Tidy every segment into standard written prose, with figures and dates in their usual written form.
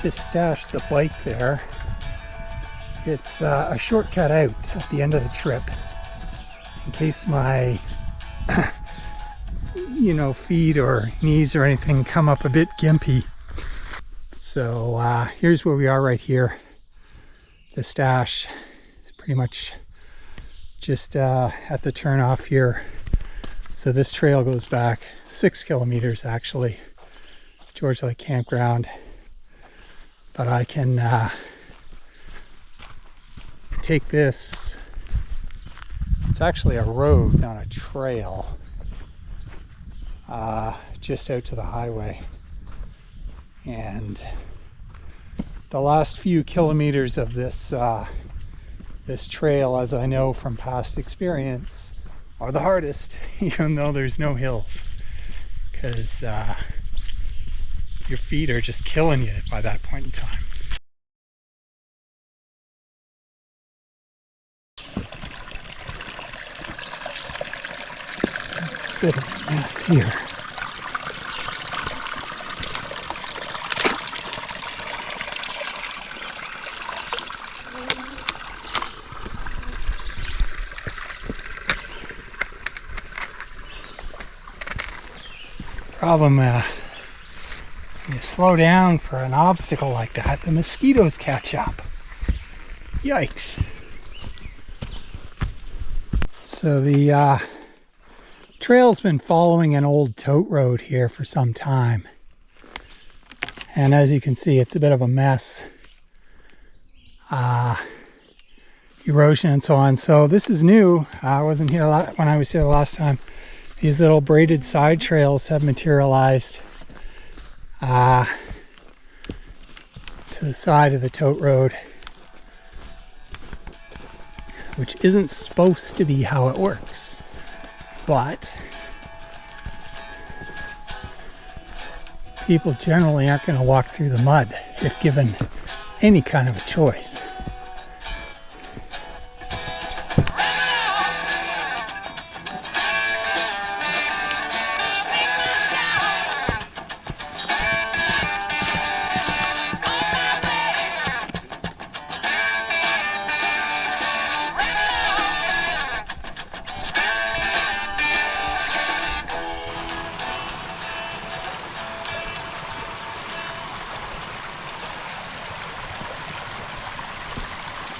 just stashed the bike there. It's a shortcut out at the end of the trip in case my feet or knees or anything come up a bit gimpy. So here's where we are right here. The stash is pretty much just at the turnoff here. So this trail goes back 6 kilometers actually, George Lake Campground. But I can take this, it's actually a road, not a trail, just out to the highway. And the last few kilometers of this this trail, as I know from past experience, are the hardest, even though there's no hills, because your feet are just killing you by that point in time. It's a bit of a mess here. Problem, when you slow down for an obstacle like that, the mosquitoes catch up. Yikes. So the trail's been following an old tote road here for some time. And as you can see, it's a bit of a mess. Erosion and so on. So this is new. I wasn't here when I was here the last time. These little braided side trails have materialized to the side of the tote road, which isn't supposed to be how it works, but people generally aren't going to walk through the mud if given any kind of a choice.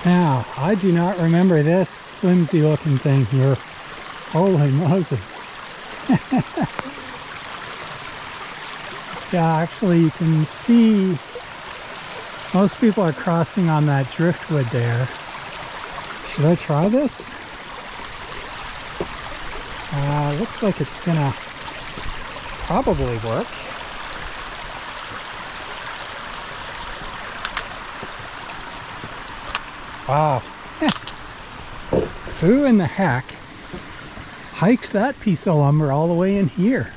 Now, I do not remember this flimsy looking thing here. Holy Moses. Yeah, actually you can see most people are crossing on that driftwood there. Should I try this? Looks like it's gonna probably work. Wow. Who in the heck hikes that piece of lumber all the way in here?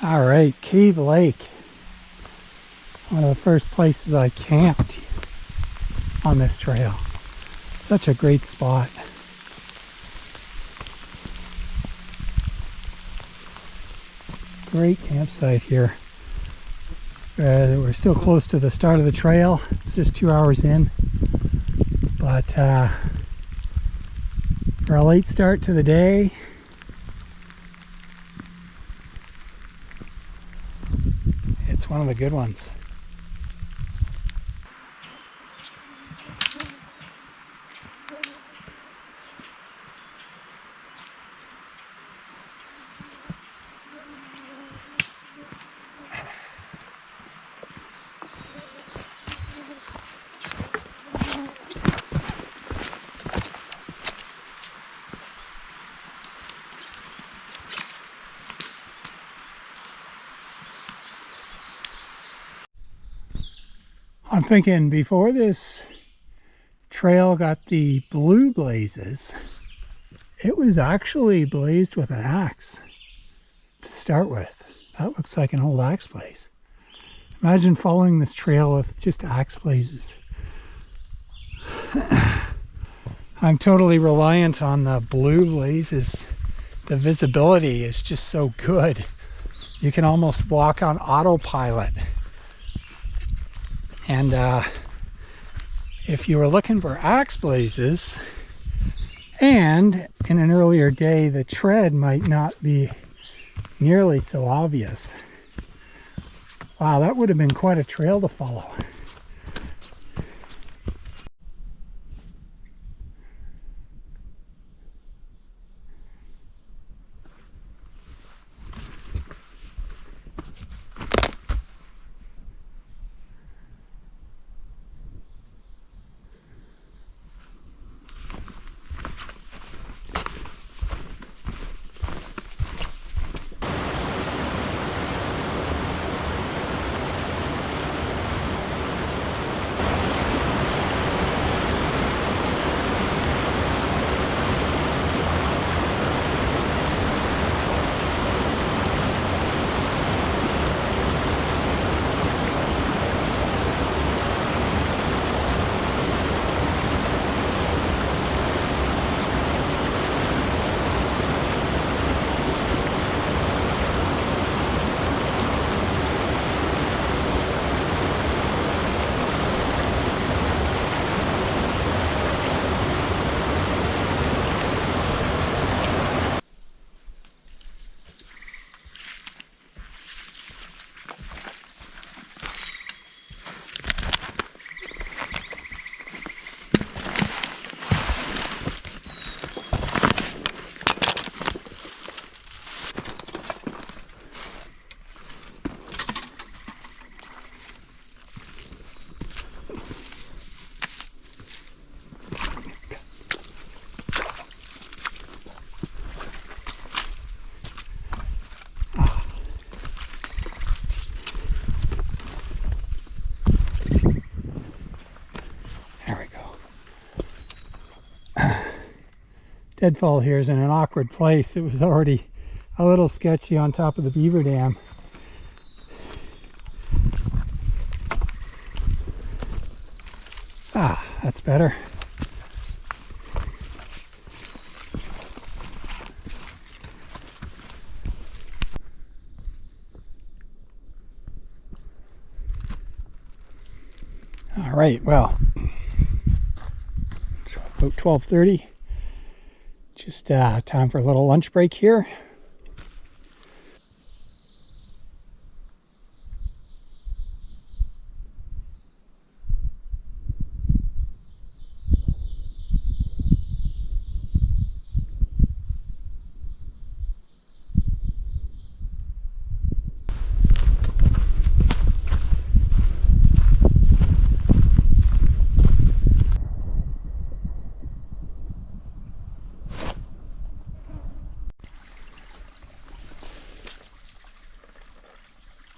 All right, Cave Lake. One of the first places I camped on this trail. Such a great spot. Great campsite here. We're still close to the start of the trail. It's just 2 hours in. But for a late start to the day, it's one of the good ones. I'm thinking before this trail got the blue blazes, it was actually blazed with an axe to start with. That looks like an old axe blaze. Imagine following this trail with just axe blazes. I'm totally reliant on the blue blazes. The visibility is just so good. You can almost walk on autopilot. And if you were looking for axe blazes, and in an earlier day the tread might not be nearly so obvious. Wow, that would have been quite a trail to follow. Deadfall here is in an awkward place. It was already a little sketchy on top of the beaver dam. Ah, that's better. All right, well, about 12:30. Just time for a little lunch break here.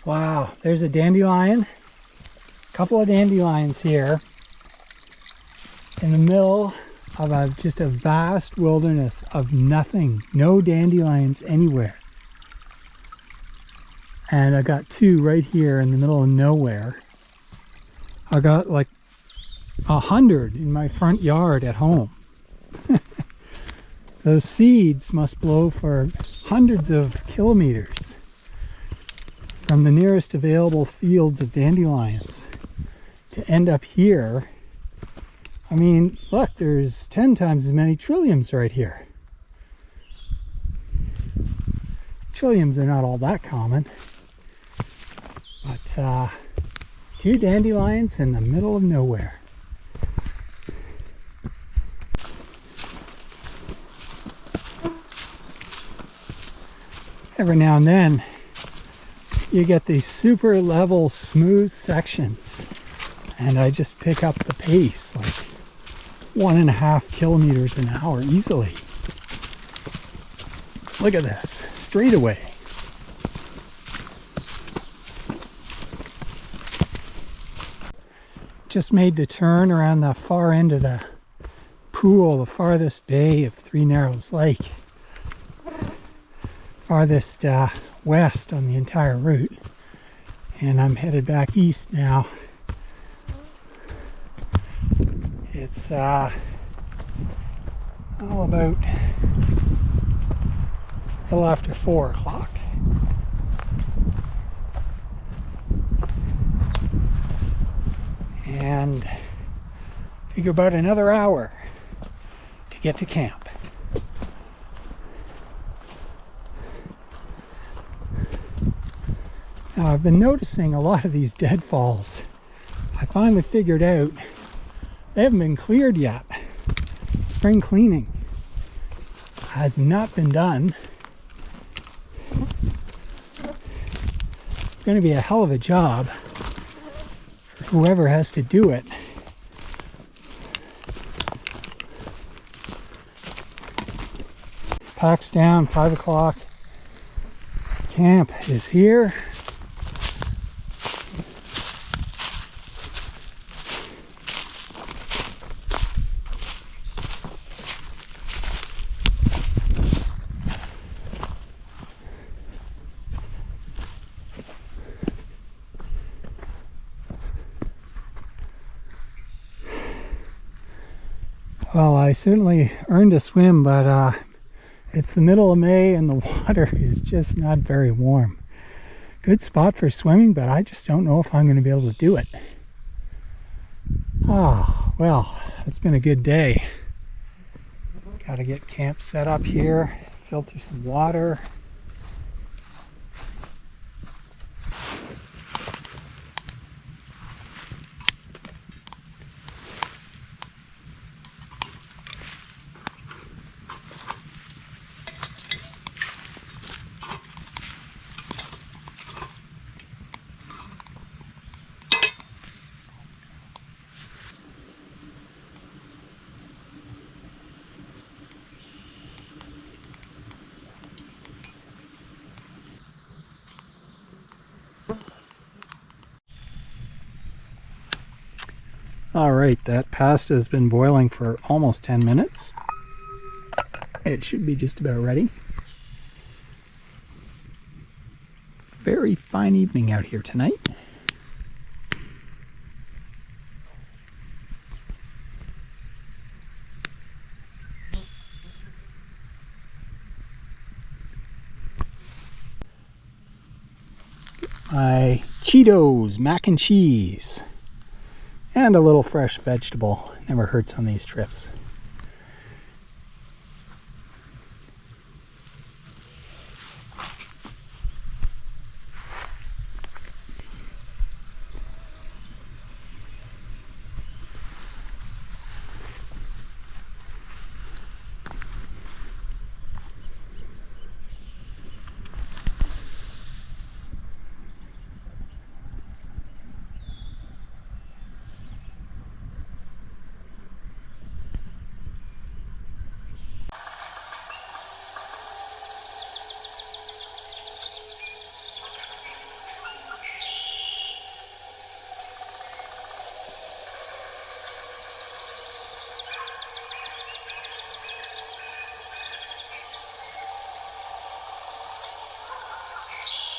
Wow, there's a dandelion. A couple of dandelions here in the middle of just a vast wilderness of nothing. No dandelions anywhere. And I got two right here in the middle of nowhere. I got like 100 in my front yard at home. Those seeds must blow for hundreds of kilometers from the nearest available fields of dandelions to end up here. I mean, look, there's 10 times as many trilliums right here. Trilliums are not all that common, but two dandelions in the middle of nowhere. Every now and then you get these super level smooth sections, and I just pick up the pace like 1.5 kilometers an hour easily. Look at this, straight away. just made the turn around the far end of the pool, the farthest bay of Three Narrows Lake. Farthest west on the entire route. And I'm headed back east now. It's all about a little after 4 o'clock. And figure about another hour to get to camp. Now I've been noticing a lot of these deadfalls. I finally figured out they haven't been cleared yet. Spring cleaning has not been done. It's going to be a hell of a job for whoever has to do it. Pack's down, 5 o'clock. Camp is here. Well, I certainly earned a swim, but it's the middle of May and the water is just not very warm. Good spot for swimming, but I just don't know if I'm going to be able to do it. Ah, well, it's been a good day. Got to get camp set up here, filter some water. All right, that pasta has been boiling for almost 10 minutes. It should be just about ready. Very fine evening out here tonight. My Cheetos mac and cheese. And a little fresh vegetable. Never hurts on these trips.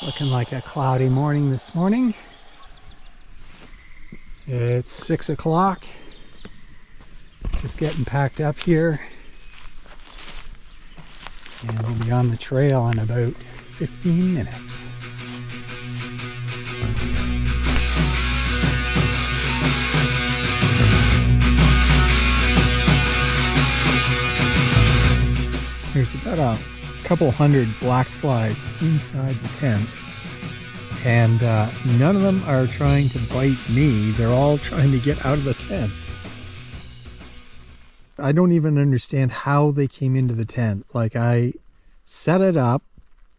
Looking like a cloudy morning this morning. It's 6 o'clock. Just getting packed up here. And we'll be on the trail in about 15 minutes. There's about a couple hundred black flies inside the tent, and none of them are trying to bite me. They're all trying to get out of the tent. I don't even understand how they came into the tent. Like, I set it up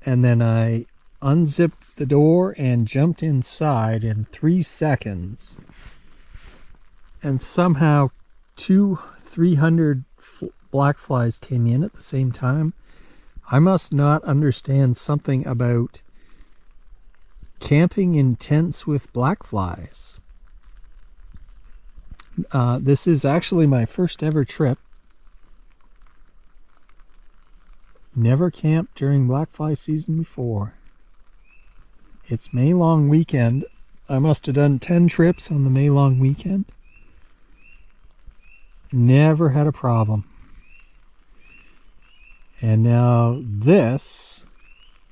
and then I unzipped the door and jumped inside in 3 seconds, and somehow 300 black flies came in at the same time. I must not understand something about camping in tents with black flies. This is actually my first ever trip. Never camped during black fly season before. It's May long weekend. I must have done 10 trips on the May long weekend. Never had a problem. And now this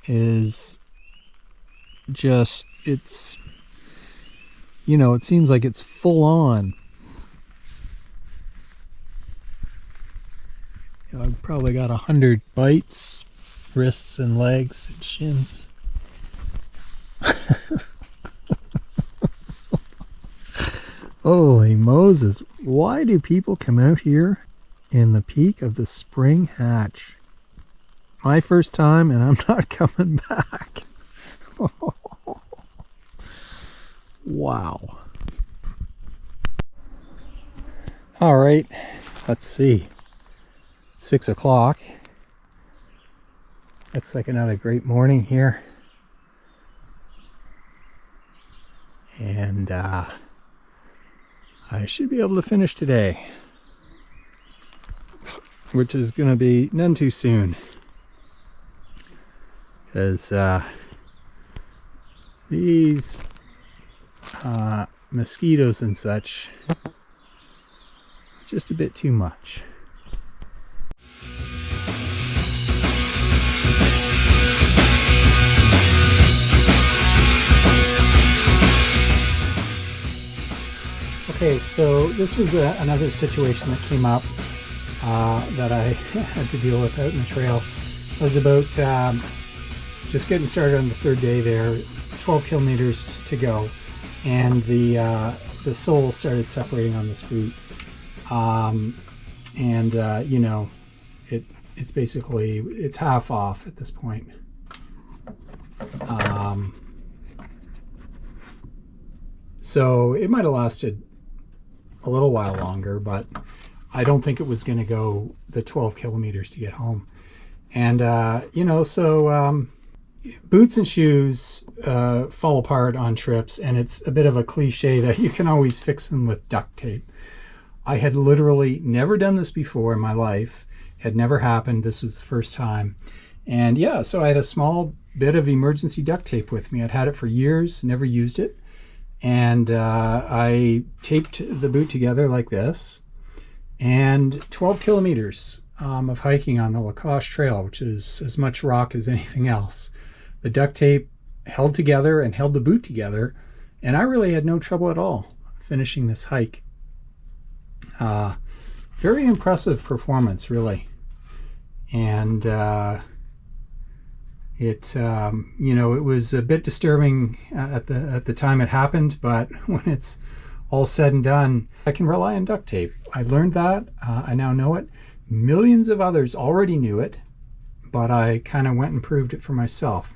is just, it's, you know, it seems like it's full on. You know, I've probably got 100 bites, wrists and legs and shins. Holy Moses, why do people come out here in the peak of the spring hatch? My first time, and I'm not coming back. Wow. All right, let's see. 6 o'clock. Looks like another great morning here. And I should be able to finish today, which is going to be none too soon, because these mosquitoes and such, just a bit too much. Okay, so this was another situation that came up that I had to deal with out in the trail. It was about just getting started on the third day there, 12 kilometers to go, and the sole started separating on this boot. You know, it's basically, it's half off at this point. So it might have lasted a little while longer, but I don't think it was going to go the 12 kilometers to get home. And you know, so boots and shoes fall apart on trips, and it's a bit of a cliche that you can always fix them with duct tape. I had literally never done this before in my life. It had never happened. This was the first time. And yeah, so I had a small bit of emergency duct tape with me. I'd had it for years, never used it. And I taped the boot together like this, and 12 kilometers of hiking on the Cloche Trail, which is as much rock as anything else. The duct tape held together and held the boot together, and I really had no trouble at all finishing this hike. Very impressive performance, really. And you know, it was a bit disturbing at the time it happened, but when it's all said and done, I can rely on duct tape. I learned that. I now know it. Millions of others already knew it, but I kind of went and proved it for myself.